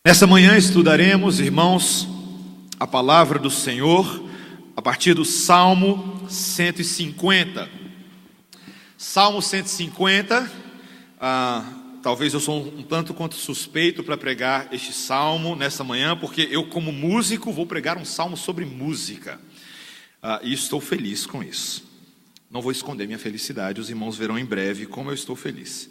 Nessa manhã estudaremos, irmãos, a palavra do Senhor a partir do Salmo 150. Salmo 150, talvez eu sou um tanto quanto suspeito para pregar este salmo nessa manhã, porque eu, como músico, vou pregar um salmo sobre música, e estou feliz com isso. Não vou esconder minha felicidade, os irmãos verão em breve como eu estou feliz.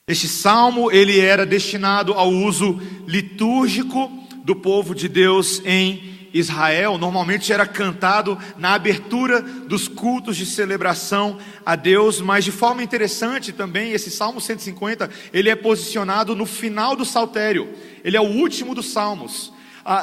Este salmo, ele era destinado ao uso litúrgico do povo de Deus em Israel. Normalmente era cantado na abertura dos cultos de celebração a Deus, mas de forma interessante também, esse Salmo 150, ele é posicionado no final do saltério. Ele é o último dos salmos.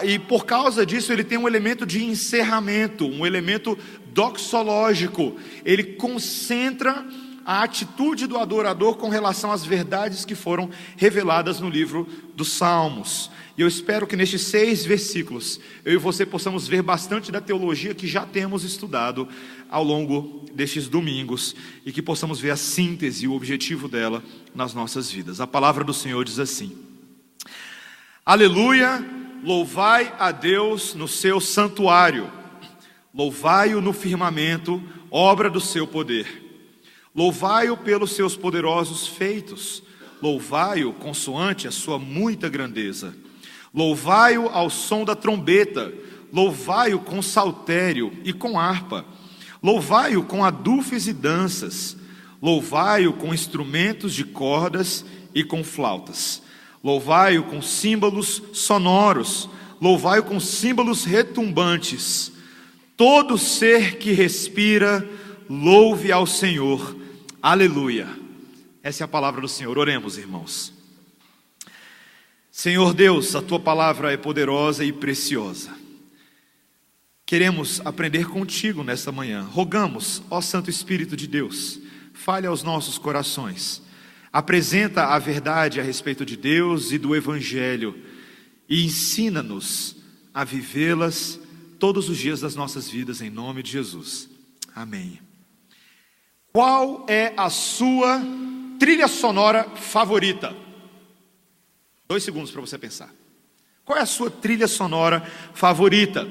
E por causa disso ele tem um elemento de encerramento, um elemento doxológico. Ele concentra a atitude do adorador com relação às verdades que foram reveladas no livro dos Salmos. E eu espero que nestes 6 versículos, eu e você possamos ver bastante da teologia que já temos estudado ao longo destes domingos, e que possamos ver a síntese e o objetivo dela nas nossas vidas. A palavra do Senhor diz assim: Aleluia, louvai a Deus no seu santuário, louvai-o no firmamento, obra do seu poder. Louvai-o pelos seus poderosos feitos, louvai-o consoante a sua muita grandeza. Louvai-o ao som da trombeta, louvai-o com saltério e com harpa. Louvai-o com adufes e danças, louvai-o com instrumentos de cordas e com flautas. Louvai-o com símbolos sonoros, louvai-o com símbolos retumbantes. Todo ser que respira, louve ao Senhor. Aleluia. Essa é a palavra do Senhor. Oremos, irmãos. Senhor Deus, a tua palavra é poderosa e preciosa. Queremos aprender contigo nesta manhã. Rogamos, ó Santo Espírito de Deus, fale aos nossos corações. Apresenta a verdade a respeito de Deus e do Evangelho e ensina-nos a vivê-las todos os dias das nossas vidas, em nome de Jesus. Amém. Qual é a sua trilha sonora favorita? 2 segundos para você pensar. Qual é a sua trilha sonora favorita?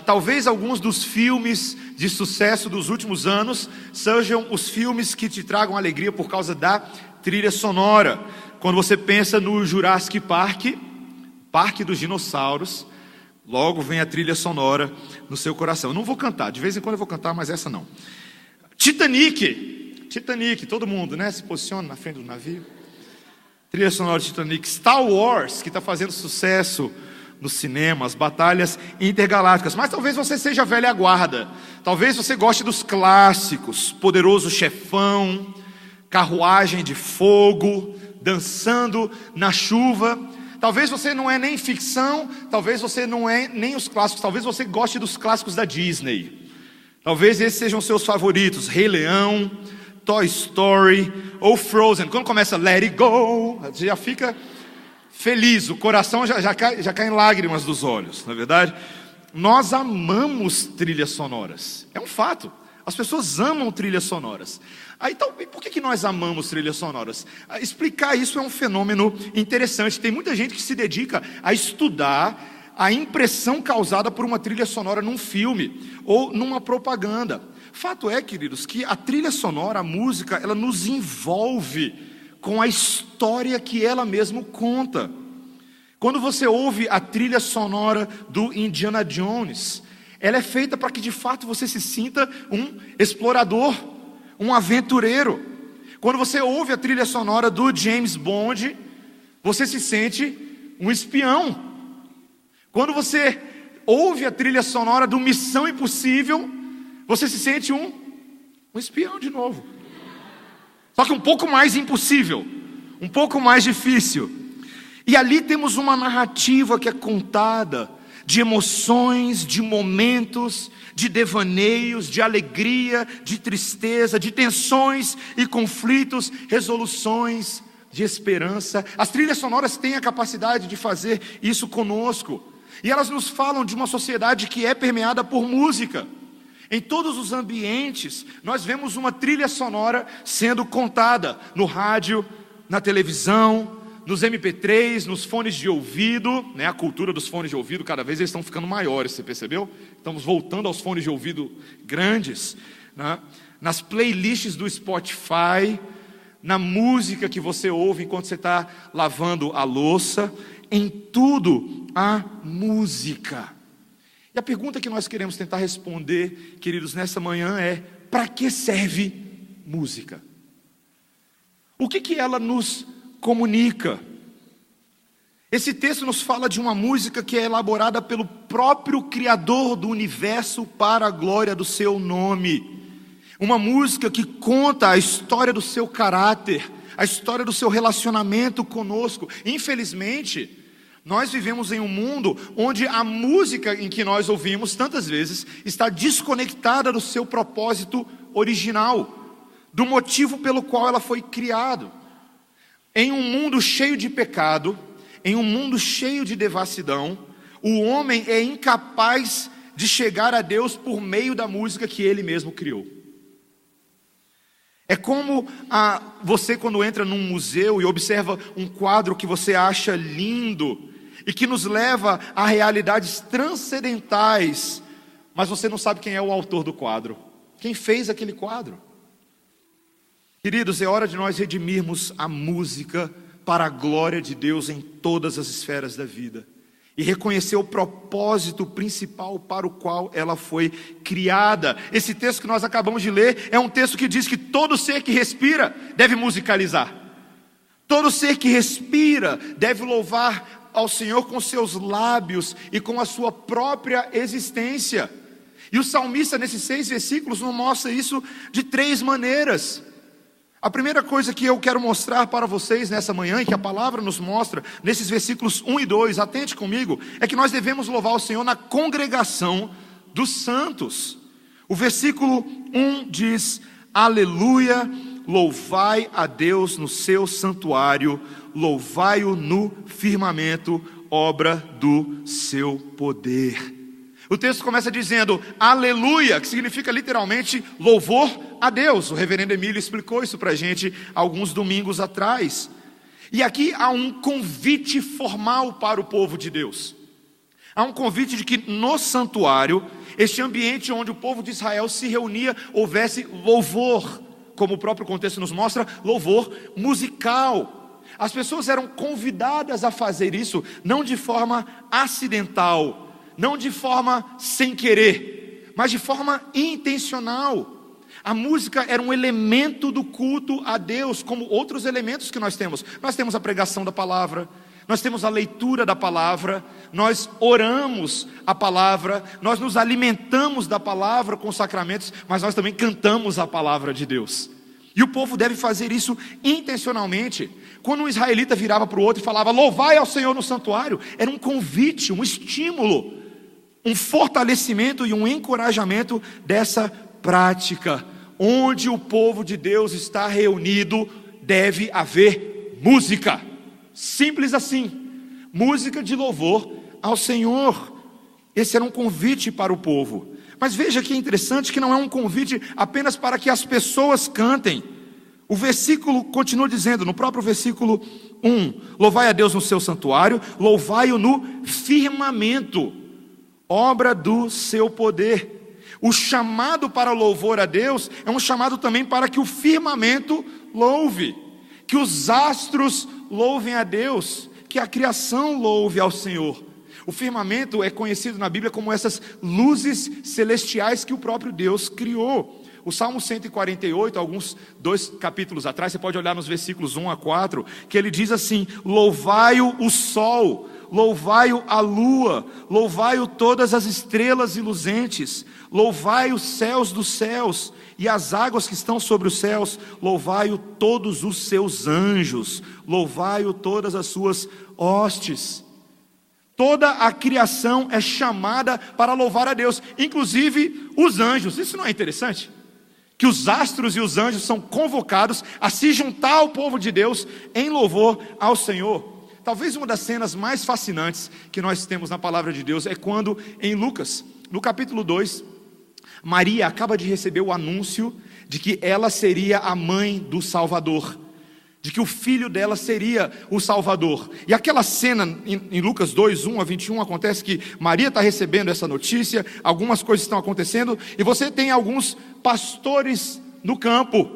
Talvez alguns dos filmes de sucesso dos últimos anos sejam os filmes que te tragam alegria por causa da trilha sonora. Quando você pensa no Jurassic Park, Parque dos Dinossauros, logo vem a trilha sonora no seu coração. Eu não vou cantar, de vez em quando eu vou cantar, mas essa não. Titanic, todo mundo, né, se posiciona na frente do navio. Trilha sonora de Titanic. Star Wars, que está fazendo sucesso no cinema, as batalhas intergalácticas. Mas talvez você seja velha guarda. Talvez você goste dos clássicos: Poderoso Chefão, Carruagem de Fogo, Dançando na Chuva. Talvez você não é nem ficção, talvez você não é nem os clássicos, talvez você goste dos clássicos da Disney. Talvez esses sejam seus favoritos: Rei Leão, Toy Story ou Frozen. Quando começa Let It Go, você já fica feliz, o coração já cai em lágrimas dos olhos, não é verdade? Nós amamos trilhas sonoras, é um fato. As pessoas amam trilhas sonoras. Então, por que nós amamos trilhas sonoras? Explicar isso é um fenômeno interessante. Tem muita gente que se dedica a estudar a impressão causada por uma trilha sonora num filme ou numa propaganda. Fato é, queridos, que a trilha sonora, a música, ela nos envolve com a história que ela mesma conta. Quando você ouve a trilha sonora do Indiana Jones, ela é feita para que de fato você se sinta um explorador, um aventureiro. Quando você ouve a trilha sonora do James Bond, você se sente um espião. Quando você ouve a trilha sonora do Missão Impossível, você se sente um espião de novo. Só que um pouco mais impossível, um pouco mais difícil. E ali temos uma narrativa que é contada de emoções, de momentos, de devaneios, de alegria, de tristeza, de tensões e conflitos, resoluções de esperança. As trilhas sonoras têm a capacidade de fazer isso conosco. E elas nos falam de uma sociedade que é permeada por música. Em todos os ambientes, nós vemos uma trilha sonora sendo contada no rádio, na televisão, nos MP3, nos fones de ouvido, né? A cultura dos fones de ouvido, cada vez eles estão ficando maiores, você percebeu? Estamos voltando aos fones de ouvido grandes, né? Nas playlists do Spotify, na música que você ouve enquanto você está lavando a louça, em tudo há música. E a pergunta que nós queremos tentar responder, queridos, nessa manhã é: para que serve música? O que ela nos comunica? Esse texto nos fala de uma música que é elaborada pelo próprio Criador do universo para a glória do seu nome. Uma música que conta a história do seu caráter, a história do seu relacionamento conosco. Infelizmente, nós vivemos em um mundo onde a música em que nós ouvimos tantas vezes está desconectada do seu propósito original, do motivo pelo qual ela foi criada. Em um mundo cheio de pecado, em um mundo cheio de devassidão, o homem é incapaz de chegar a Deus por meio da música que ele mesmo criou. É como você quando entra num museu e observa um quadro que você acha lindo e que nos leva a realidades transcendentais, mas você não sabe quem é o autor do quadro, quem fez aquele quadro. Queridos, é hora de nós redimirmos a música para a glória de Deus em todas as esferas da vida e reconhecer o propósito principal para o qual ela foi criada. Esse texto que nós acabamos de ler é um texto que diz que todo ser que respira deve musicalizar. Todo ser que respira deve louvar ao Senhor com seus lábios e com a sua própria existência. E o salmista nesses 6 versículos nos mostra isso de 3 maneiras. A primeira coisa que eu quero mostrar para vocês nessa manhã, e que a palavra nos mostra nesses versículos 1 e 2, atente comigo, é que nós devemos louvar o Senhor na congregação dos santos. O versículo 1 diz: aleluia, louvai a Deus no seu santuário, louvai-o no firmamento, obra do seu poder. O texto começa dizendo aleluia, que significa literalmente louvor a Deus. O reverendo Emílio explicou isso para a gente alguns domingos atrás. E aqui há um convite formal para o povo de Deus. Há um convite de que no santuário, este ambiente onde o povo de Israel se reunia, houvesse louvor, como o próprio contexto nos mostra, louvor musical. As pessoas eram convidadas a fazer isso, não de forma acidental, não de forma sem querer, mas de forma intencional. A música era um elemento do culto a Deus, como outros elementos que nós temos. Nós temos a pregação da palavra, nós temos a leitura da palavra, nós oramos a palavra, nós nos alimentamos da palavra com sacramentos, mas nós também cantamos a palavra de Deus. E o povo deve fazer isso intencionalmente. Quando um israelita virava para o outro e falava louvai ao Senhor no santuário, era um convite, um estímulo, um fortalecimento e um encorajamento dessa prática. Onde o povo de Deus está reunido, deve haver música. Simples assim. Música de louvor ao Senhor. Esse era um convite para o povo. Mas veja que é interessante que não é um convite apenas para que as pessoas cantem. O versículo continua dizendo, no próprio versículo 1, louvai a Deus no seu santuário, louvai-o no firmamento, obra do seu poder. O chamado para louvor a Deus é um chamado também para que o firmamento louve, que os astros louvem a Deus, que a criação louve ao Senhor. O firmamento é conhecido na Bíblia como essas luzes celestiais que o próprio Deus criou. O Salmo 148, alguns 2 capítulos atrás, você pode olhar nos versículos 1 a 4, que ele diz assim: louvai-o o sol, louvai-o a lua, louvai-o todas as estrelas reluzentes, louvai os céus dos céus e as águas que estão sobre os céus, louvai-o todos os seus anjos, louvai-o todas as suas hostes. Toda a criação é chamada para louvar a Deus, inclusive os anjos. Isso não é interessante? Que os astros e os anjos são convocados a se juntar ao povo de Deus em louvor ao Senhor. Talvez uma das cenas mais fascinantes que nós temos na palavra de Deus é quando em Lucas, no capítulo 2, Maria acaba de receber o anúncio de que ela seria a mãe do Salvador, de que o filho dela seria o Salvador. E aquela cena em Lucas 2, 1 a 21, acontece que Maria está recebendo essa notícia, algumas coisas estão acontecendo, e você tem alguns pastores no campo.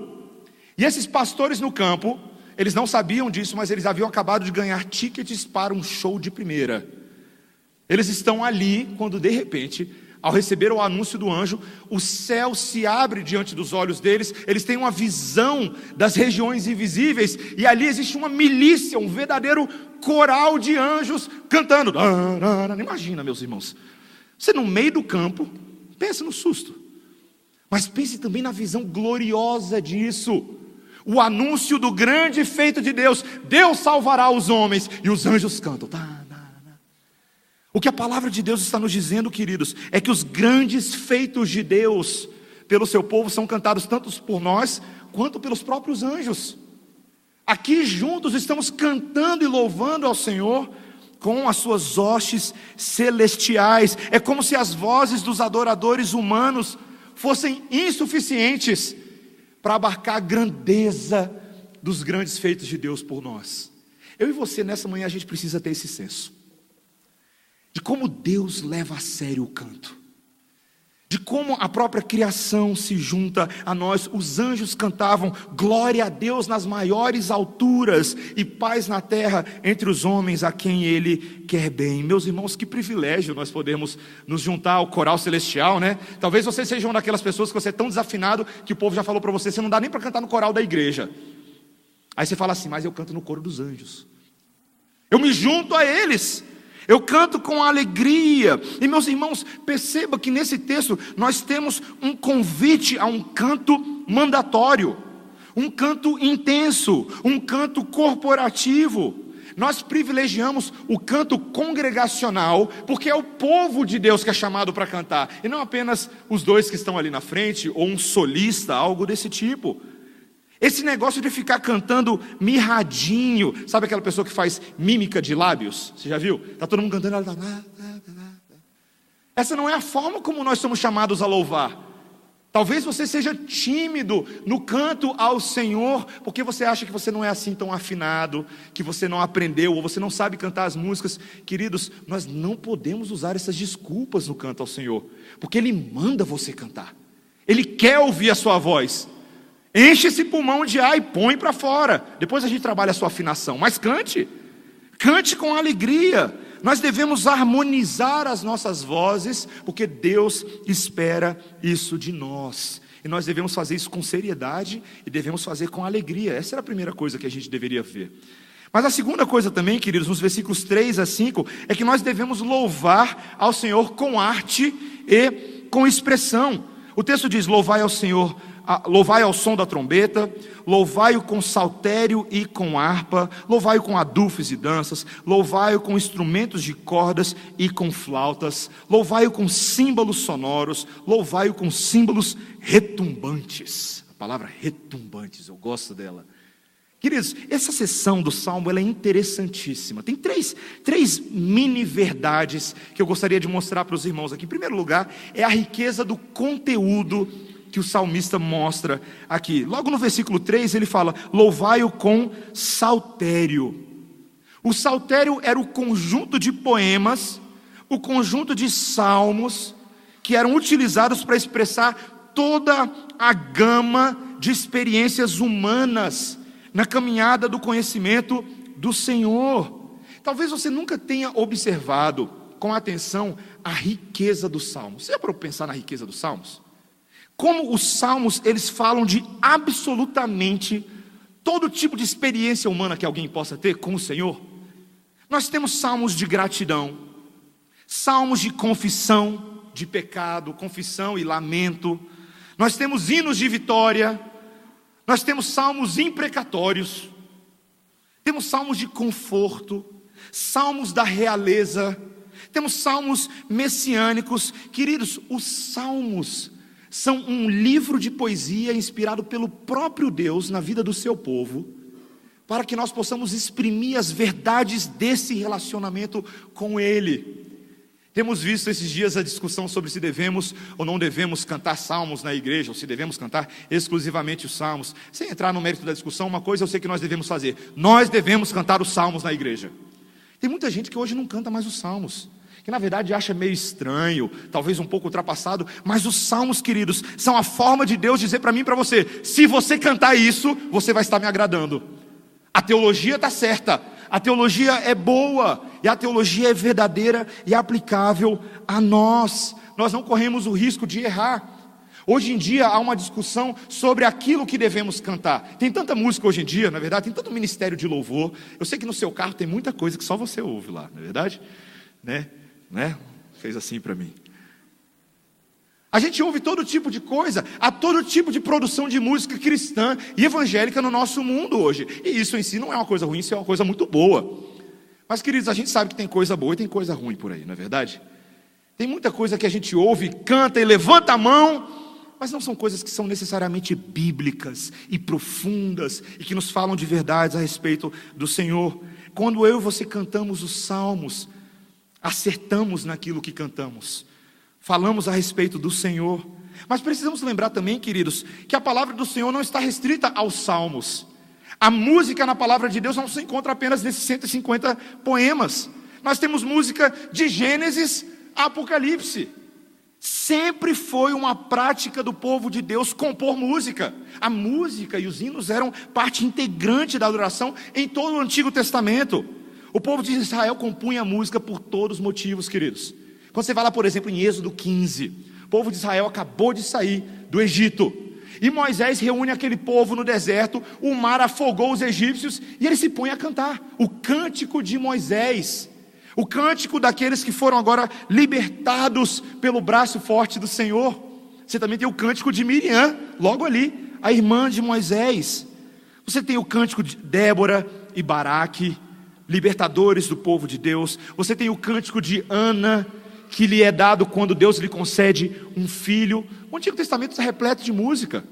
E esses pastores no campo, eles não sabiam disso, mas eles haviam acabado de ganhar tickets para um show de primeira. Eles estão ali, quando de repente, ao receber o anúncio do anjo, o céu se abre diante dos olhos deles, eles têm uma visão das regiões invisíveis, e ali existe uma milícia, um verdadeiro coral de anjos cantando. Imagina, meus irmãos, você no meio do campo, pensa no susto, mas pense também na visão gloriosa disso, o anúncio do grande feito de Deus. Deus salvará os homens, e os anjos cantam. O que a palavra de Deus está nos dizendo, queridos, é que os grandes feitos de Deus pelo seu povo são cantados tanto por nós, quanto pelos próprios anjos. Aqui juntos estamos cantando e louvando ao Senhor com as suas hostes celestiais. É como se as vozes dos adoradores humanos fossem insuficientes para abarcar a grandeza dos grandes feitos de Deus por nós. Eu e você, nessa manhã, a gente precisa ter esse senso de como Deus leva a sério o canto, de como a própria criação se junta a nós. Os anjos cantavam glória a Deus nas maiores alturas e paz na terra entre os homens a quem Ele quer bem. Meus irmãos, que privilégio nós podemos nos juntar ao coral celestial, né? Talvez você seja uma daquelas pessoas que você é tão desafinado que o povo já falou para você, você não dá nem para cantar no coral da igreja. Aí você fala assim, mas eu canto no coro dos anjos, eu me junto a eles, eu canto com alegria. E meus irmãos, perceba que nesse texto nós temos um convite a um canto mandatório, um canto intenso, um canto corporativo. Nós privilegiamos o canto congregacional, porque é o povo de Deus que é chamado para cantar, e não apenas os dois que estão ali na frente, ou um solista, algo desse tipo. Esse negócio de ficar cantando mirradinho, sabe aquela pessoa que faz mímica de lábios? Você já viu? Está todo mundo cantando, ela está... Essa não é a forma como nós somos chamados a louvar. Talvez você seja tímido no canto ao Senhor, porque você acha que você não é assim tão afinado, que você não aprendeu, ou você não sabe cantar as músicas. Queridos, nós não podemos usar essas desculpas no canto ao Senhor, porque Ele manda você cantar, Ele quer ouvir a sua voz. Enche esse pulmão de ar e põe para fora. Depois a gente trabalha a sua afinação, mas cante com alegria. Nós devemos harmonizar as nossas vozes, porque Deus espera isso de nós, e nós devemos fazer isso com seriedade, e devemos fazer com alegria. Essa era a primeira coisa que a gente deveria ver. Mas a segunda coisa também, queridos, nos versículos 3 a 5, é que nós devemos louvar ao Senhor com arte e com expressão. O texto diz, louvai ao Senhor, louvai ao som da trombeta, louvai-o com saltério e com harpa, louvai-o com adufes e danças, louvai-o com instrumentos de cordas e com flautas, louvai-o com símbolos sonoros, louvai-o com símbolos retumbantes. A palavra retumbantes, eu gosto dela. Queridos, essa seção do Salmo ela é interessantíssima. Tem três mini verdades que eu gostaria de mostrar para os irmãos aqui. Em primeiro lugar, é a riqueza do conteúdo que o salmista mostra aqui. Logo no versículo 3 ele fala, louvai-o com saltério. O saltério era o conjunto de poemas, o conjunto de salmos, que eram utilizados para expressar toda a gama de experiências humanas, na caminhada do conhecimento do Senhor. Talvez você nunca tenha observado com atenção a riqueza dos salmos. Você já parou para pensar na riqueza dos salmos? Como os salmos, eles falam de absolutamente todo tipo de experiência humana que alguém possa ter com o Senhor. Nós temos salmos de gratidão, salmos de confissão de pecado, confissão e lamento. Nós temos hinos de vitória, nós temos salmos imprecatórios, temos salmos de conforto, salmos da realeza, temos salmos messiânicos. Queridos, os salmos são um livro de poesia inspirado pelo próprio Deus na vida do seu povo, para que nós possamos exprimir as verdades desse relacionamento com Ele. Temos visto esses dias a discussão sobre se devemos ou não devemos cantar salmos na igreja, ou se devemos cantar exclusivamente os salmos. Sem entrar no mérito da discussão, uma coisa eu sei que nós devemos fazer: nós devemos cantar os salmos na igreja. Tem muita gente que hoje não canta mais os salmos, que na verdade acha meio estranho, talvez um pouco ultrapassado, mas os salmos, queridos, são a forma de Deus dizer para mim e para você: se você cantar isso, você vai estar me agradando. A teologia está certa, a teologia é boa, e a teologia é verdadeira e aplicável a nós. Nós não corremos o risco de errar. Hoje em dia há uma discussão sobre aquilo que devemos cantar. Tem tanta música hoje em dia, na verdade, tem tanto ministério de louvor. Eu sei que no seu carro tem muita coisa que só você ouve lá, não é verdade? Né? Fez assim para mim. A gente ouve todo tipo de coisa, há todo tipo de produção de música cristã e evangélica no nosso mundo hoje. E isso em si não é uma coisa ruim, isso é uma coisa muito boa. Mas, queridos, a gente sabe que tem coisa boa e tem coisa ruim por aí, não é verdade? Tem muita coisa que a gente ouve, canta e levanta a mão, mas não são coisas que são necessariamente bíblicas e profundas e que nos falam de verdades a respeito do Senhor. Quando eu e você cantamos os salmos, acertamos naquilo que cantamos, falamos a respeito do Senhor. Mas precisamos lembrar também, queridos, que a palavra do Senhor não está restrita aos salmos. A música na palavra de Deus não se encontra apenas nesses 150 poemas. Nós temos música de Gênesis a Apocalipse. Sempre foi uma prática do povo de Deus compor música. A música e os hinos eram parte integrante da adoração em todo o Antigo Testamento. O povo de Israel compunha música por todos os motivos, queridos. Quando você vai lá, por exemplo, em Êxodo 15, o povo de Israel acabou de sair do Egito, e Moisés reúne aquele povo no deserto, o mar afogou os egípcios, e ele se põe a cantar o cântico de Moisés, o cântico daqueles que foram agora libertados pelo braço forte do Senhor. Você também tem o cântico de Miriam, logo ali, a irmã de Moisés. Você tem o cântico de Débora e Baraque, libertadores do povo de Deus. Você tem o cântico de Ana, que lhe é dado quando Deus lhe concede um filho. O Antigo Testamento está repleto de música.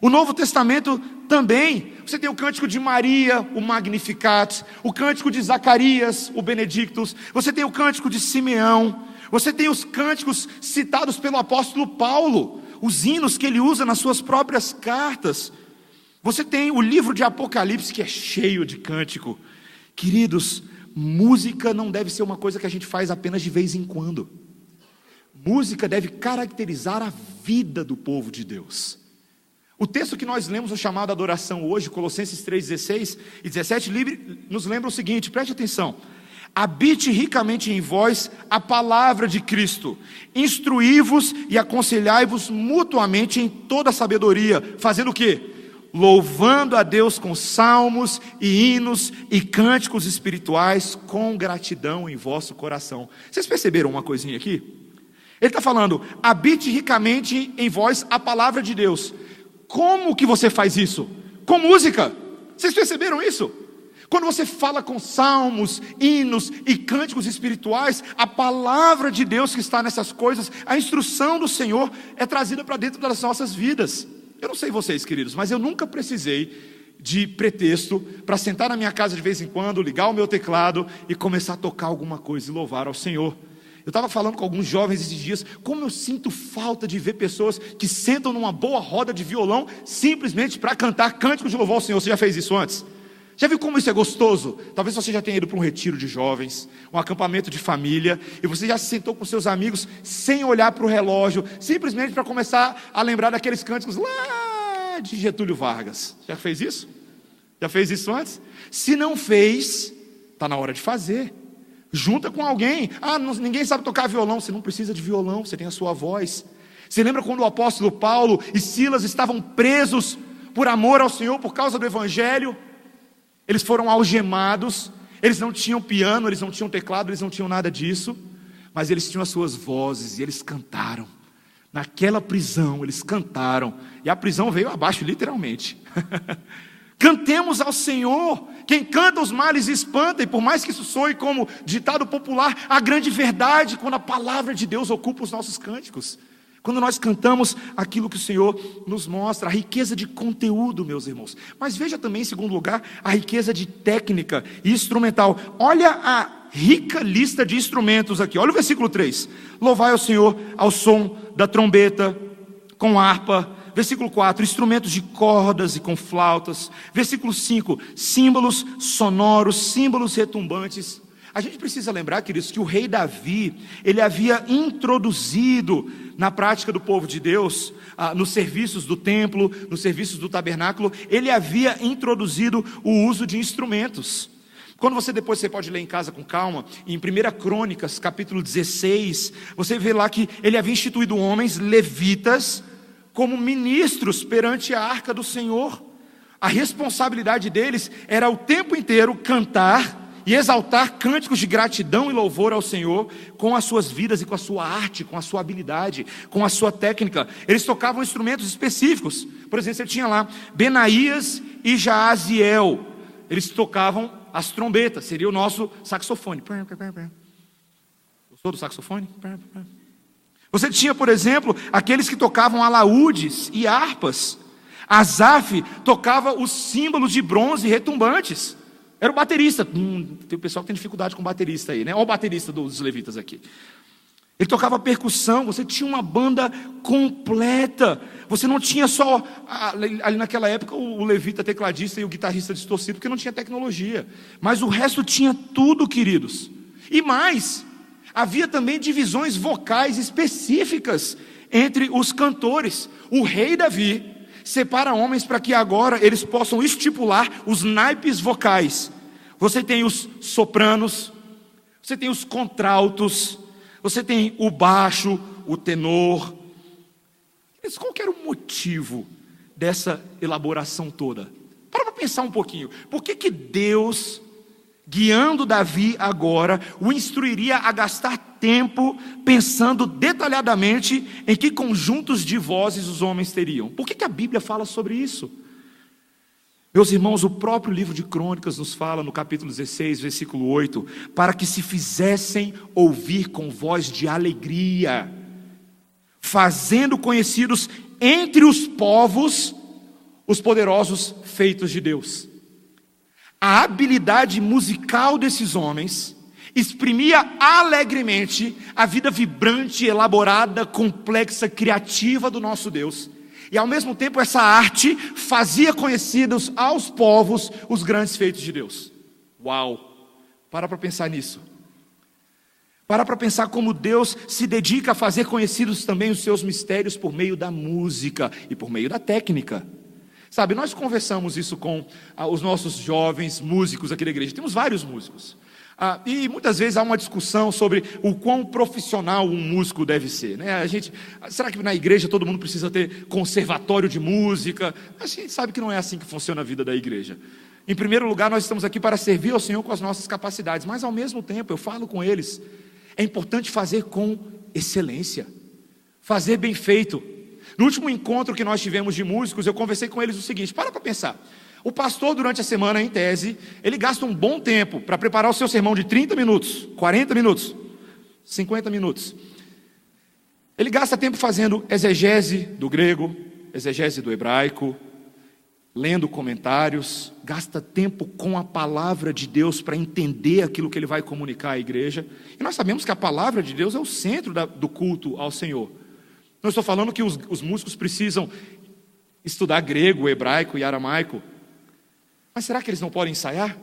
O Novo Testamento também. Você tem o cântico de Maria, o Magnificat, o cântico de Zacarias, o Benedictus. Você tem o cântico de Simeão. Você tem os cânticos citados pelo apóstolo Paulo, os hinos que ele usa nas suas próprias cartas. Você tem o livro de Apocalipse, que é cheio de cântico. Queridos, música não deve ser uma coisa que a gente faz apenas de vez em quando. Música deve caracterizar a vida do povo de Deus. O texto que nós lemos no chamado adoração hoje, Colossenses 3:16 e 17, nos lembra o seguinte, preste atenção: habite ricamente em vós a palavra de Cristo, instruí-vos e aconselhai-vos mutuamente em toda a sabedoria, fazendo o quê? Louvando a Deus com salmos e hinos e cânticos espirituais com gratidão em vosso coração. Vocês perceberam uma coisinha aqui? Ele está falando: habite ricamente em vós a palavra de Deus. Como que você faz isso? Com música. Vocês perceberam isso? Quando você fala com salmos, hinos e cânticos espirituais, a palavra de Deus que está nessas coisas, a instrução do Senhor é trazida para dentro das nossas vidas. Eu não sei vocês, queridos, mas eu nunca precisei de pretexto para sentar na minha casa de vez em quando, ligar o meu teclado e começar a tocar alguma coisa e louvar ao Senhor. Eu estava falando com alguns jovens esses dias, como eu sinto falta de ver pessoas que sentam numa boa roda de violão simplesmente para cantar cânticos de louvor ao Senhor. Você já fez isso antes? Já viu como isso é gostoso? Talvez você já tenha ido para um retiro de jovens, um acampamento de família, e você já se sentou com seus amigos sem olhar para o relógio, simplesmente para começar a lembrar daqueles cânticos lá de Getúlio Vargas. Já fez isso? Já fez isso antes? Se não fez, está na hora de fazer. Junta com alguém. Ninguém sabe tocar violão. Você não precisa de violão, você tem a sua voz. Você lembra quando o apóstolo Paulo e Silas estavam presos por amor ao Senhor, por causa do Evangelho? Eles foram algemados, eles não tinham piano, eles não tinham teclado, eles não tinham nada disso, mas eles tinham as suas vozes e eles cantaram. Naquela prisão eles cantaram, e a prisão veio abaixo literalmente. Cantemos ao Senhor. Quem canta os males espanta, e por mais que isso soe como ditado popular, a grande verdade, quando a palavra de Deus ocupa os nossos cânticos, quando nós cantamos aquilo que o Senhor nos mostra, a riqueza de conteúdo, meus irmãos. Mas veja também, em segundo lugar, a riqueza de técnica e instrumental. Olha rica lista de instrumentos aqui. Olha o versículo 3. Louvai ao Senhor ao som da trombeta, com harpa. Versículo 4, instrumentos de cordas e com flautas. Versículo 5, símbolos sonoros, símbolos retumbantes. A gente precisa lembrar, queridos, que o rei Davi, ele havia introduzido na prática do povo de Deus, nos serviços do templo, nos serviços do tabernáculo, ele havia introduzido o uso de instrumentos. Quando você pode ler em casa com calma, em 1 Crônicas, capítulo 16, você vê lá que ele havia instituído homens levitas como ministros perante a arca do Senhor. A responsabilidade deles era o tempo inteiro cantar e exaltar cânticos de gratidão e louvor ao Senhor com as suas vidas e com a sua arte, com a sua habilidade, com a sua técnica. Eles tocavam instrumentos específicos. Por exemplo, você tinha lá Benaías e Jaaziel. Eles tocavam as trombetas, seria o nosso saxofone. Gostou do saxofone? Você tinha, por exemplo, aqueles que tocavam alaúdes e harpas. Asaf tocava os símbolos de bronze retumbantes. Era o baterista. Tem o pessoal que tem dificuldade com baterista aí, né? Olha o baterista dos levitas aqui. Ele tocava percussão. Você tinha uma banda completa. Você não tinha só, ali naquela época, o levita tecladista e o guitarrista distorcido, porque não tinha tecnologia. Mas o resto tinha tudo, queridos. E mais, havia também divisões vocais específicas entre os cantores. O rei Davi separa homens para que agora eles possam estipular os naipes vocais. Você tem os sopranos, você tem os contraltos, você tem o baixo, o tenor. Mas qual que era o motivo dessa elaboração toda? Para pensar um pouquinho. Por que Deus, guiando Davi agora, o instruiria a gastar tempo pensando detalhadamente em que conjuntos de vozes os homens teriam? Por que a Bíblia fala sobre isso? Meus irmãos, o próprio livro de Crônicas nos fala no capítulo 16, versículo 8, para que se fizessem ouvir com voz de alegria, fazendo conhecidos entre os povos os poderosos feitos de Deus. A habilidade musical desses homens exprimia alegremente a vida vibrante, elaborada, complexa, criativa do nosso Deus. E ao mesmo tempo essa arte fazia conhecidos aos povos os grandes feitos de Deus. Uau! Para pensar nisso. Para pensar como Deus se dedica a fazer conhecidos também os seus mistérios por meio da música e por meio da técnica. Sabe, nós conversamos isso com os nossos jovens músicos aqui da igreja. Temos vários músicos. E muitas vezes há uma discussão sobre o quão profissional um músico deve ser, né? Será que na igreja todo mundo precisa ter conservatório de música? A gente sabe que não é assim que funciona a vida da igreja. Em primeiro lugar, nós estamos aqui para servir ao Senhor com as nossas capacidades, mas ao mesmo tempo, eu falo com eles, é importante fazer com excelência, fazer bem feito. No último encontro que nós tivemos de músicos, eu conversei com eles o seguinte: para pensar. O pastor, durante a semana, em tese, ele gasta um bom tempo para preparar o seu sermão de 30 minutos, 40 minutos, 50 minutos. Ele gasta tempo fazendo exegese do grego, exegese do hebraico, lendo comentários, gasta tempo com a palavra de Deus para entender aquilo que ele vai comunicar à igreja. E nós sabemos que a palavra de Deus é o centro do culto ao Senhor. Não estou falando que os músicos precisam estudar grego, hebraico e aramaico. Mas será que eles não podem ensaiar?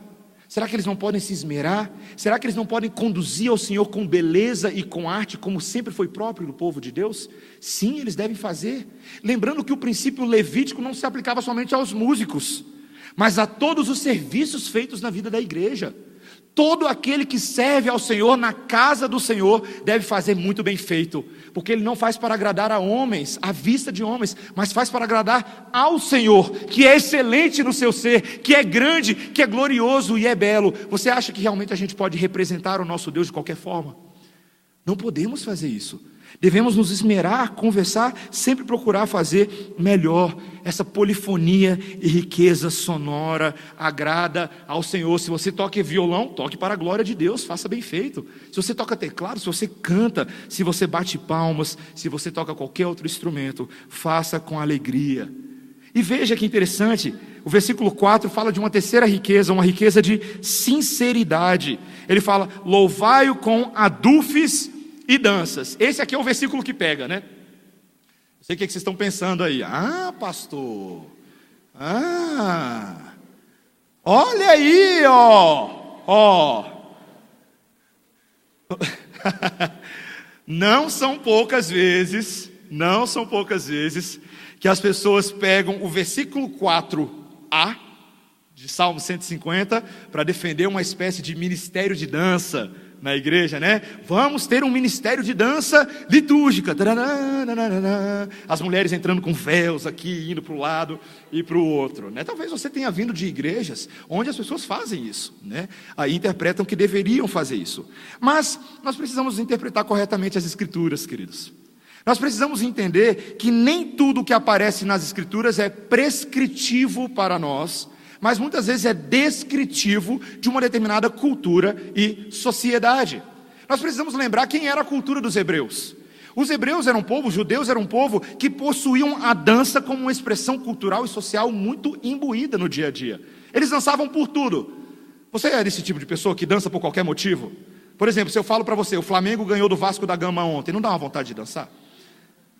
Será que eles não podem se esmerar? Será que eles não podem conduzir ao Senhor com beleza e com arte, como sempre foi próprio do povo de Deus? Sim, eles devem fazer. Lembrando que o princípio levítico não se aplicava somente aos músicos, mas a todos os serviços feitos na vida da igreja. Todo aquele que serve ao Senhor na casa do Senhor deve fazer muito bem feito, porque ele não faz para agradar a homens, à vista de homens, mas faz para agradar ao Senhor, que é excelente no seu ser, que é grande, que é glorioso e é belo. Você acha que realmente a gente pode representar o nosso Deus de qualquer forma? Não podemos fazer isso. Devemos nos esmerar, conversar, sempre procurar fazer melhor. Essa polifonia e riqueza sonora agrada ao Senhor. Se você toca violão, toque para a glória de Deus, faça bem feito. Se você toca teclado, se você canta, se você bate palmas, se você toca qualquer outro instrumento, faça com alegria. E veja que interessante, o versículo 4 fala de uma terceira riqueza, uma riqueza de sinceridade. Ele fala: louvai-o com adufes e danças. Esse aqui é o versículo que pega, né? Não sei o que vocês estão pensando aí. Ah, pastor. Olha aí, ó. Não são poucas vezes que as pessoas pegam o versículo 4a de Salmo 150 para defender uma espécie de ministério de dança na igreja, né? Vamos ter um ministério de dança litúrgica. As mulheres entrando com véus aqui, indo para um lado e para o outro, né? Talvez você tenha vindo de igrejas onde as pessoas fazem isso, né? Aí interpretam que deveriam fazer isso. Mas nós precisamos interpretar corretamente as escrituras, queridos. Nós precisamos entender que nem tudo que aparece nas escrituras é prescritivo para nós, mas muitas vezes é descritivo de uma determinada cultura e sociedade. Nós precisamos lembrar quem era a cultura dos hebreus. Os hebreus eram um povo, os judeus eram um povo que possuíam a dança como uma expressão cultural e social muito imbuída no dia a dia. Eles dançavam por tudo. Você é desse tipo de pessoa que dança por qualquer motivo? Por exemplo, se eu falo para você, o Flamengo ganhou do Vasco da Gama ontem, não dá uma vontade de dançar?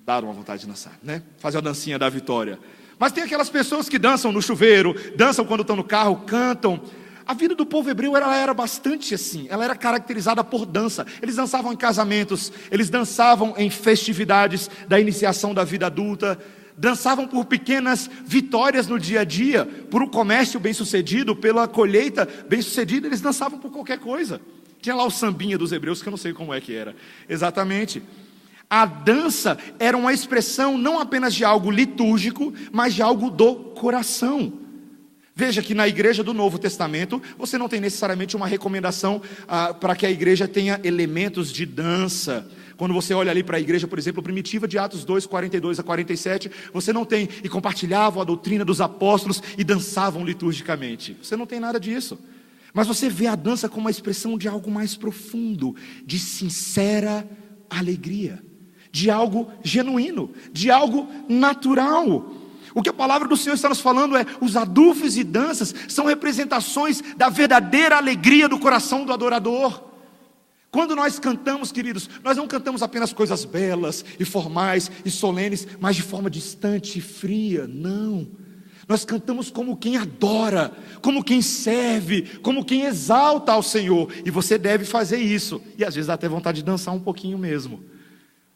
Dá uma vontade de dançar, né? Fazer a dancinha da vitória. Mas tem aquelas pessoas que dançam no chuveiro, dançam quando estão no carro, cantam. A vida do povo hebreu ela era bastante assim, ela era caracterizada por dança. Eles dançavam em casamentos, eles dançavam em festividades da iniciação da vida adulta, dançavam por pequenas vitórias no dia a dia, por um comércio bem sucedido, pela colheita bem sucedida, eles dançavam por qualquer coisa. Tinha lá o sambinha dos hebreus, que eu não sei como é que era exatamente. A dança era uma expressão não apenas de algo litúrgico, mas de algo do coração. Veja que na igreja do Novo Testamento, você não tem necessariamente uma recomendação para que a igreja tenha elementos de dança. Quando você olha ali para a igreja, por exemplo, primitiva de Atos 2, 42 a 47, você não tem, e compartilhavam a doutrina dos apóstolos e dançavam liturgicamente. Você não tem nada disso. Mas você vê a dança como uma expressão de algo mais profundo, de sincera alegria, de algo genuíno, de algo natural. O que a palavra do Senhor está nos falando é: os adufes e danças são representações da verdadeira alegria do coração do adorador. Quando nós cantamos, queridos, nós não cantamos apenas coisas belas e formais e solenes, mas de forma distante e fria, não. Nós cantamos como quem adora, como quem serve, como quem exalta ao Senhor. E você deve fazer isso, e às vezes dá até vontade de dançar um pouquinho mesmo.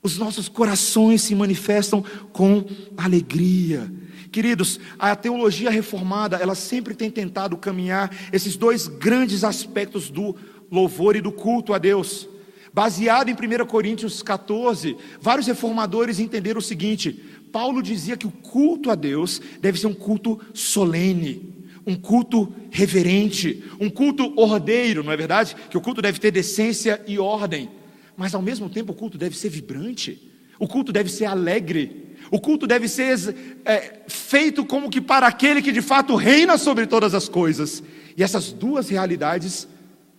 Os nossos corações se manifestam com alegria. Queridos, a teologia reformada, ela sempre tem tentado caminhar esses dois grandes aspectos do louvor e do culto a Deus. Baseado em 1 Coríntios 14, vários reformadores entenderam o seguinte: Paulo dizia que o culto a Deus deve ser um culto solene, um culto reverente, um culto ordeiro, não é verdade? Que o culto deve ter decência e ordem. Mas ao mesmo tempo o culto deve ser vibrante, o culto deve ser alegre, o culto deve ser feito como que para aquele que de fato reina sobre todas as coisas. E essas duas realidades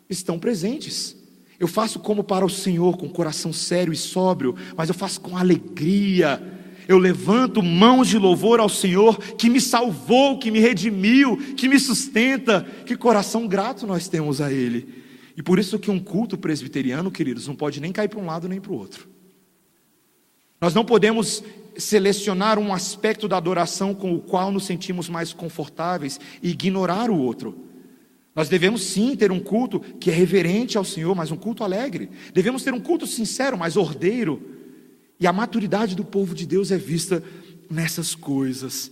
estão presentes. Eu faço como para o Senhor, com o coração sério e sóbrio, mas eu faço com alegria. Eu levanto mãos de louvor ao Senhor, que me salvou, que me redimiu, que me sustenta. Que coração grato nós temos a Ele. E por isso que um culto presbiteriano, queridos, não pode nem cair para um lado nem para o outro. Nós não podemos selecionar um aspecto da adoração com o qual nos sentimos mais confortáveis e ignorar o outro. Nós devemos sim ter um culto que é reverente ao Senhor, mas um culto alegre. Devemos ter um culto sincero, mas ordeiro. E a maturidade do povo de Deus é vista nessas coisas.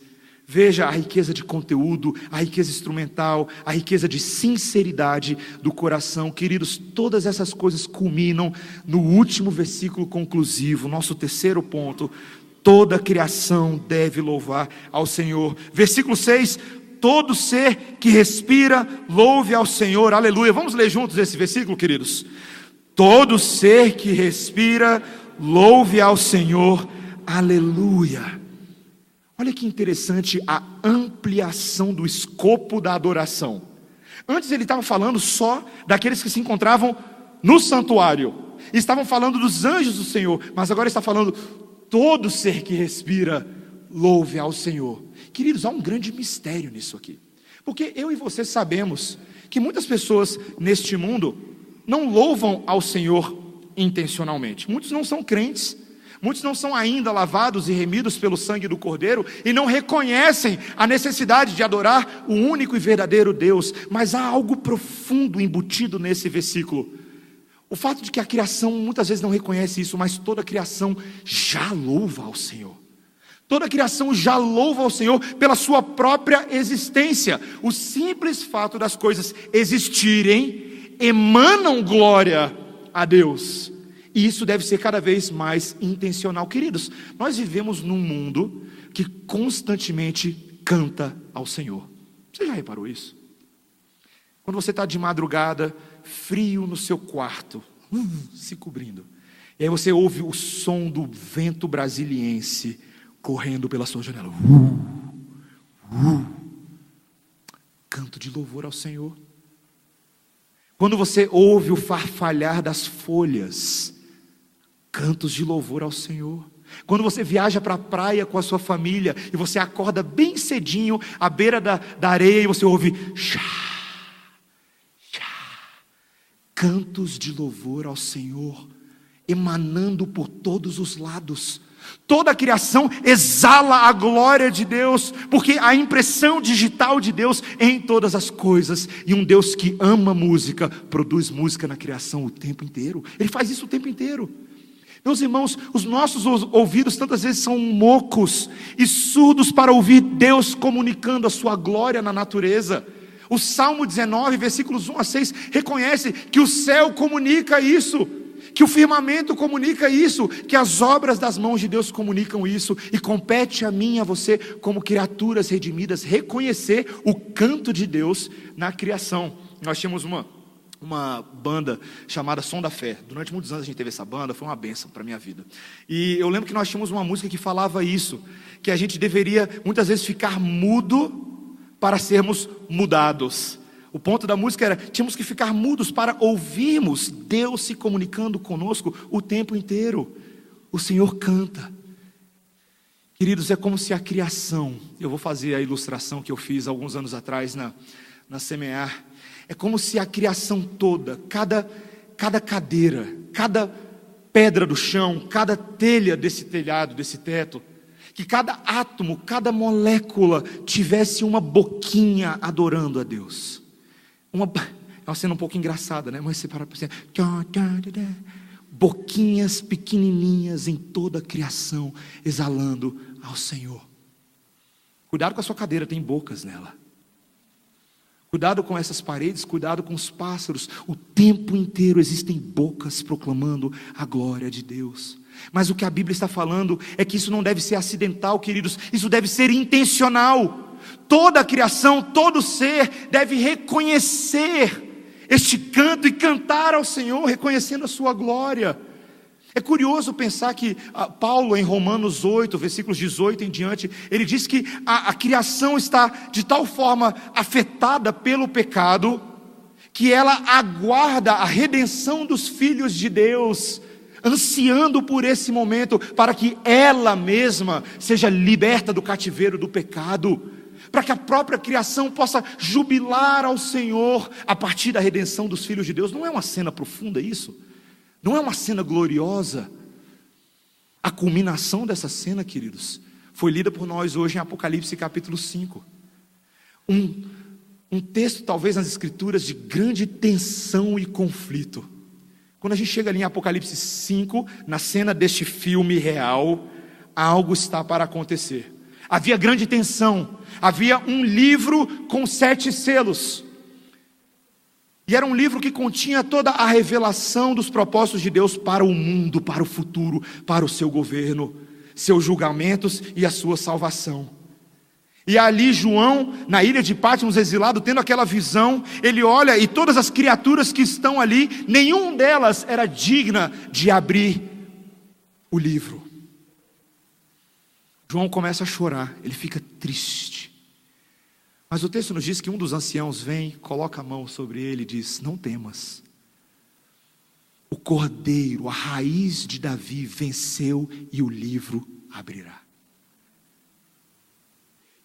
Veja a riqueza de conteúdo, a riqueza instrumental, a riqueza de sinceridade do coração. Queridos, todas essas coisas culminam no último versículo conclusivo, nosso terceiro ponto: toda a criação deve louvar ao Senhor. Versículo 6: todo ser que respira, louve ao Senhor, aleluia. Vamos ler juntos esse versículo, queridos? Todo ser que respira, louve ao Senhor, aleluia. Olha que interessante a ampliação do escopo da adoração. Antes ele estava falando só daqueles que se encontravam no santuário, estavam falando dos anjos do Senhor, mas agora está falando todo ser que respira, louve ao Senhor. Queridos, há um grande mistério nisso aqui. Porque eu e você sabemos que muitas pessoas neste mundo não louvam ao Senhor intencionalmente. Muitos não são crentes, muitos não são ainda lavados e remidos pelo sangue do Cordeiro e não reconhecem a necessidade de adorar o único e verdadeiro Deus. Mas há algo profundo embutido nesse versículo. O fato de que a criação muitas vezes não reconhece isso, mas toda a criação já louva ao Senhor. Toda a criação já louva ao Senhor pela sua própria existência. O simples fato das coisas existirem emanam glória a Deus. E isso deve ser cada vez mais intencional. Queridos, nós vivemos num mundo que constantemente canta ao Senhor. Você já reparou isso? Quando você está de madrugada, frio no seu quarto, se cobrindo, e aí você ouve o som do vento brasiliense correndo pela sua janela. Canto de louvor ao Senhor. Quando você ouve o farfalhar das folhas, cantos de louvor ao Senhor. Quando você viaja para a praia com a sua família e você acorda bem cedinho à beira da areia e você ouve chá, chá, cantos de louvor ao Senhor emanando por todos os lados. Toda a criação exala a glória de Deus, porque a impressão digital de Deus é em todas as coisas. E um Deus que ama música, produz música na criação o tempo inteiro. Ele faz isso o tempo inteiro. Meus irmãos, os nossos ouvidos tantas vezes são mocos e surdos para ouvir Deus comunicando a sua glória na natureza. O Salmo 19, versículos 1 a 6, reconhece que o céu comunica isso, que o firmamento comunica isso, que as obras das mãos de Deus comunicam isso, e compete a mim e a você, como criaturas redimidas, reconhecer o canto de Deus na criação. Nós tínhamos uma banda chamada Som da Fé. Durante muitos anos a gente teve essa banda, foi uma bênção para a minha vida. E eu lembro que nós tínhamos uma música que falava isso, que a gente deveria muitas vezes ficar mudo para sermos mudados. O ponto da música era, tínhamos que ficar mudos para ouvirmos Deus se comunicando conosco o tempo inteiro. O Senhor canta. Queridos, é como se a criação, eu vou fazer a ilustração que eu fiz alguns anos atrás na Semear, é como se a criação toda, cada cadeira, cada pedra do chão, cada telha desse telhado, desse teto, que cada átomo, cada molécula tivesse uma boquinha adorando a Deus. É uma cena um pouco engraçada, né? Mas você para pensar, boquinhas pequenininhas em toda a criação, exalando ao Senhor. Cuidado com a sua cadeira, tem bocas nela. Cuidado com essas paredes, cuidado com os pássaros. O tempo inteiro existem bocas proclamando a glória de Deus. Mas o que a Bíblia está falando é que isso não deve ser acidental, queridos. Isso deve ser intencional. Toda a criação, todo ser deve reconhecer este canto e cantar ao Senhor, reconhecendo a sua glória. É curioso pensar que Paulo, em Romanos 8, versículos 18 em diante, ele diz que a criação está de tal forma afetada pelo pecado, que ela aguarda a redenção dos filhos de Deus, ansiando por esse momento, para que ela mesma seja liberta do cativeiro do pecado, para que a própria criação possa jubilar ao Senhor, a partir da redenção dos filhos de Deus. Não é uma cena profunda isso? Não é uma cena gloriosa? A culminação dessa cena, queridos, foi lida por nós hoje em Apocalipse capítulo 5. Um texto talvez nas escrituras de grande tensão e conflito. Quando a gente chega ali em Apocalipse 5, na cena deste filme real, algo está para acontecer. Havia grande tensão, havia um livro com 7 selos. E era um livro que continha toda a revelação dos propósitos de Deus para o mundo, para o futuro, para o seu governo, seus julgamentos e a sua salvação. E ali João, na ilha de Patmos, exilado, tendo aquela visão, ele olha e todas as criaturas que estão ali, nenhuma delas era digna de abrir o livro. João começa a chorar, ele fica triste. Mas o texto nos diz que um dos anciãos vem, coloca a mão sobre ele e diz: não temas. O Cordeiro, a raiz de Davi, venceu e o livro abrirá.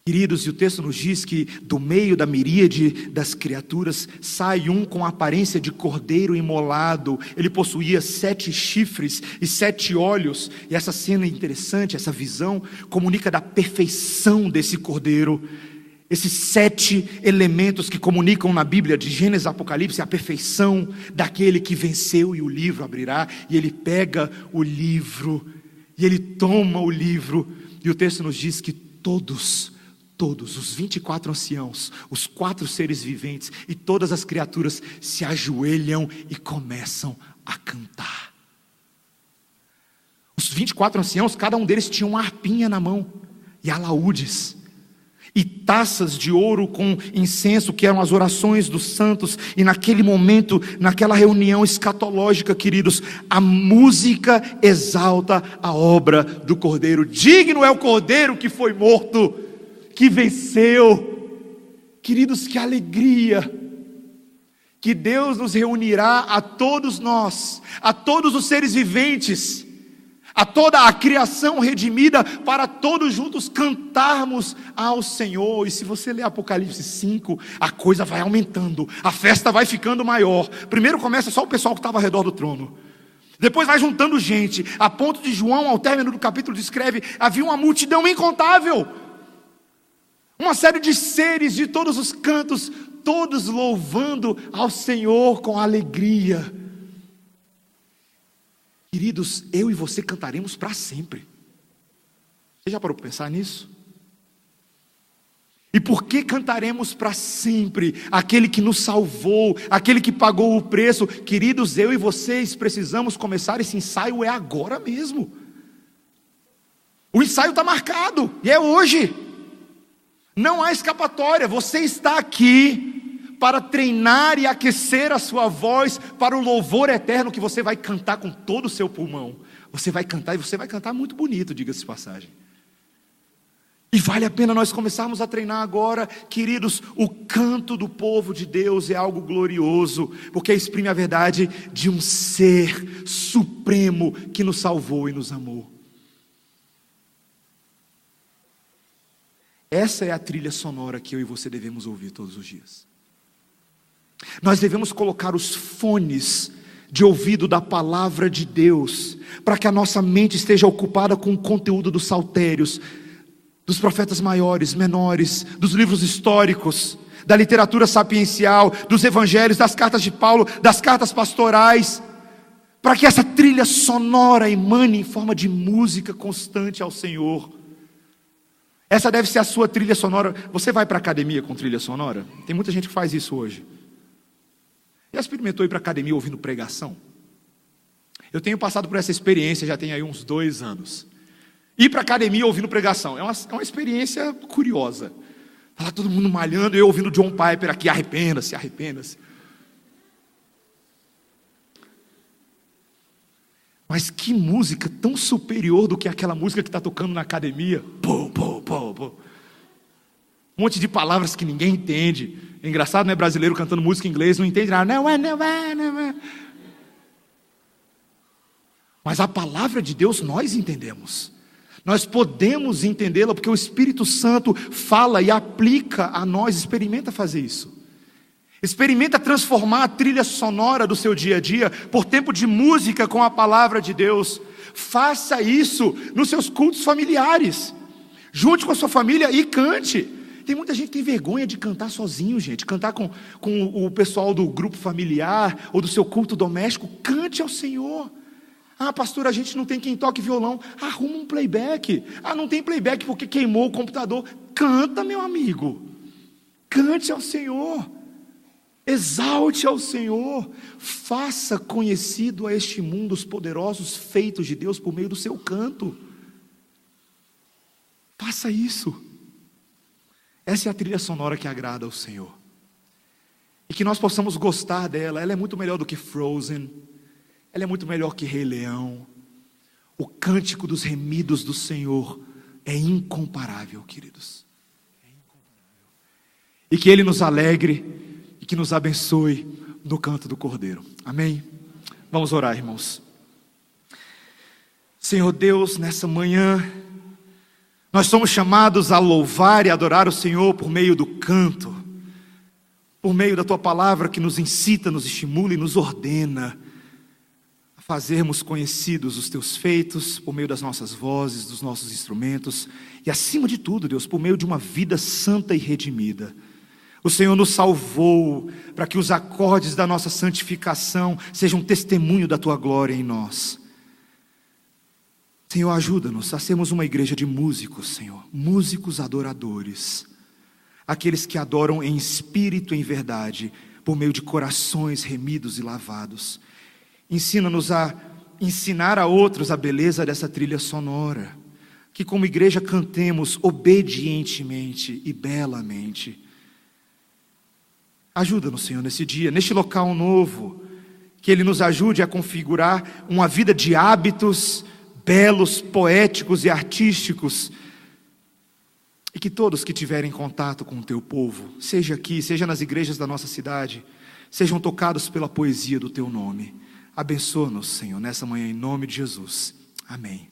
Queridos, e o texto nos diz que do meio da miríade das criaturas sai um com a aparência de cordeiro imolado. Ele possuía 7 chifres e 7 olhos. E essa cena é interessante, essa visão comunica da perfeição desse cordeiro. Esses 7 elementos que comunicam na Bíblia de Gênesis a Apocalipse a perfeição daquele que venceu e o livro abrirá. E ele pega o livro e ele toma o livro. E o texto nos diz que todos os 24 anciãos, os 4 seres viventes e todas as criaturas se ajoelham e começam a cantar. Os 24 anciãos, cada um deles tinha uma harpinha na mão e alaúdes e taças de ouro com incenso, que eram as orações dos santos. E naquele momento, naquela reunião escatológica, queridos, a música exalta a obra do Cordeiro. Digno é o Cordeiro que foi morto, que venceu. Queridos, que alegria, que Deus nos reunirá a todos nós, a todos os seres viventes, a toda a criação redimida, para todos juntos cantarmos ao Senhor. E se você ler Apocalipse 5, a coisa vai aumentando, a festa vai ficando maior. Primeiro começa só o pessoal que estava ao redor do trono, depois vai juntando gente, a ponto de João, ao término do capítulo, descreve: havia uma multidão incontável, uma série de seres de todos os cantos, todos louvando ao Senhor com alegria. Queridos, eu e você cantaremos para sempre. Você já parou para pensar nisso? E por que cantaremos para sempre? Aquele que nos salvou, aquele que pagou o preço. Queridos, eu e vocês precisamos começar esse ensaio agora mesmo. O ensaio está marcado e é hoje. Não há escapatória. Você está aqui para treinar e aquecer a sua voz para o louvor eterno que você vai cantar com todo o seu pulmão. Você vai cantar, e você vai cantar muito bonito, diga-se de passagem. E vale a pena nós começarmos a treinar agora. Queridos, o canto do povo de Deus é algo glorioso, porque exprime a verdade de um ser supremo que nos salvou e nos amou. Essa é a trilha sonora que eu e você devemos ouvir todos os dias. Nós devemos colocar os fones de ouvido da palavra de Deus, para que a nossa mente esteja ocupada com o conteúdo dos saltérios, dos profetas maiores, menores, dos livros históricos, da literatura sapiencial, dos evangelhos, das cartas de Paulo, das cartas pastorais, para que essa trilha sonora emane em forma de música constante ao Senhor. Essa deve ser a sua trilha sonora. Você vai para a academia com trilha sonora? Tem muita gente que faz isso hoje. Já experimentou ir para a academia ouvindo pregação? Eu tenho passado por essa experiência, já tem aí uns 2 anos. Ir para a academia ouvindo pregação é uma experiência curiosa. Está lá todo mundo malhando, eu ouvindo John Piper aqui: arrependa-se, arrependa-se. Mas que música tão superior do que aquela música que está tocando na academia. Pô, pô, pô, pô. Um monte de palavras que ninguém entende. É engraçado, né? Brasileiro cantando música em inglês, não entende nada. Não é. Mas a palavra de Deus nós entendemos. Nós podemos entendê-la porque o Espírito Santo fala e aplica a nós. Experimenta fazer isso. Experimenta transformar a trilha sonora do seu dia a dia por tempo de música com a palavra de Deus. Faça isso nos seus cultos familiares. Junte com a sua família e cante. Tem muita gente que tem vergonha de cantar sozinho, gente. Cantar com o pessoal do grupo familiar ou do seu culto doméstico. Cante ao Senhor. Ah, pastor, a gente não tem quem toque violão. Arruma um playback. Ah, não tem playback porque queimou o computador. Canta, meu amigo. Cante ao Senhor. Exalte ao Senhor. Faça conhecido a este mundo os poderosos feitos de Deus por meio do seu canto. Faça isso. Essa é a trilha sonora que agrada ao Senhor. E que nós possamos gostar dela. Ela é muito melhor do que Frozen. Ela é muito melhor que Rei Leão. O cântico dos remidos do Senhor é incomparável, queridos. É incomparável. E que Ele nos alegre e que nos abençoe no canto do Cordeiro. Amém? Vamos orar, irmãos. Senhor Deus, nessa manhã, Nós somos chamados a louvar e adorar o Senhor por meio do canto, por meio da Tua palavra que nos incita, nos estimula e nos ordena a fazermos conhecidos os Teus feitos por meio das nossas vozes, dos nossos instrumentos e, acima de tudo, Deus, por meio de uma vida santa e redimida. O Senhor nos salvou para que os acordes da nossa santificação sejam um testemunho da Tua glória em nós. Senhor, ajuda-nos a sermos uma igreja de músicos, Senhor, músicos adoradores, aqueles que adoram em espírito e em verdade, por meio de corações remidos e lavados. Ensina-nos a ensinar a outros a beleza dessa trilha sonora, que como igreja cantemos obedientemente e belamente. Ajuda-nos, Senhor, nesse dia, neste local novo, que Ele nos ajude a configurar uma vida de hábitos belos, poéticos e artísticos, e que todos que tiverem contato com o Teu povo, seja aqui, seja nas igrejas da nossa cidade, sejam tocados pela poesia do Teu nome. Abençoa-nos, Senhor, nessa manhã, em nome de Jesus. Amém.